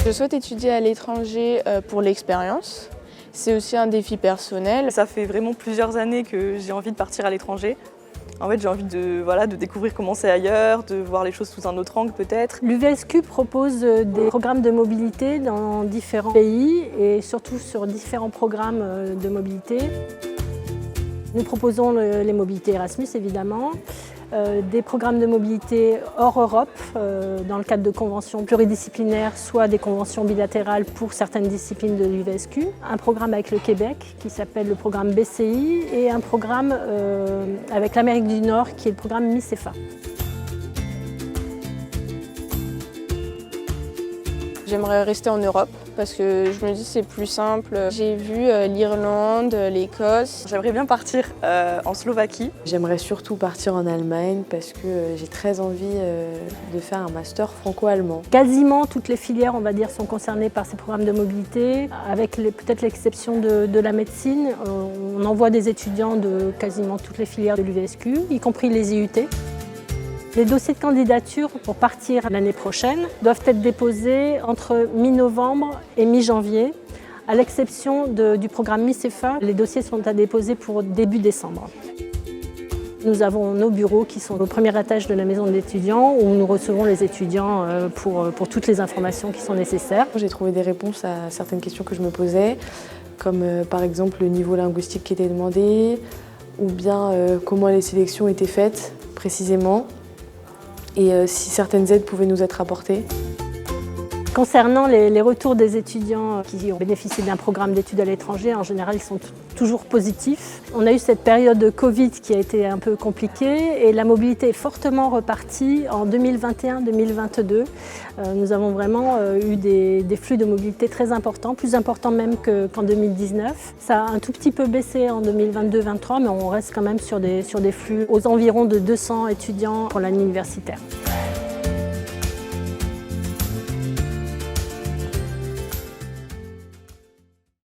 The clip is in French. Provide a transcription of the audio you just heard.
Je souhaite étudier à l'étranger pour l'expérience. C'est aussi un défi personnel. Ça fait vraiment plusieurs années que j'ai envie de partir à l'étranger. En fait, j'ai envie de découvrir comment c'est ailleurs, de voir les choses sous un autre angle peut-être. L'UVSQ propose des programmes de mobilité dans différents pays et surtout sur différents programmes de mobilité. Nous proposons les mobilités Erasmus évidemment, des programmes de mobilité hors Europe dans le cadre de conventions pluridisciplinaires, soit des conventions bilatérales pour certaines disciplines de l'UVSQ, un programme avec le Québec qui s'appelle le programme BCI et un programme avec l'Amérique du Nord qui est le programme MICEFA. J'aimerais rester en Europe parce que je me dis que c'est plus simple. J'ai vu l'Irlande, l'Écosse. J'aimerais bien partir en Slovaquie. J'aimerais surtout partir en Allemagne parce que j'ai très envie de faire un master franco-allemand. Quasiment toutes les filières, on va dire, sont concernées par ces programmes de mobilité, avec peut-être l'exception de la médecine. On envoie des étudiants de quasiment toutes les filières de l'UVSQ, y compris les IUT. Les dossiers de candidature pour partir l'année prochaine doivent être déposés entre mi-novembre et mi-janvier. À l'exception du programme MICEFA, les dossiers sont à déposer pour début décembre. Nous avons nos bureaux qui sont au premier étage de la maison de l'étudiant où nous recevons les étudiants pour toutes les informations qui sont nécessaires. J'ai trouvé des réponses à certaines questions que je me posais, comme par exemple le niveau linguistique qui était demandé, ou bien comment les sélections étaient faites précisément, et si certaines aides pouvaient nous être apportées. Concernant les retours des étudiants qui ont bénéficié d'un programme d'études à l'étranger, en général, ils sont toujours positifs. On a eu cette période de Covid qui a été un peu compliquée et la mobilité est fortement repartie en 2021-2022. Nous avons vraiment eu des flux de mobilité très importants, plus importants même qu'en 2019. Ça a un tout petit peu baissé en 2022-2023, mais on reste quand même sur des flux aux environs de 200 étudiants pour l'année universitaire.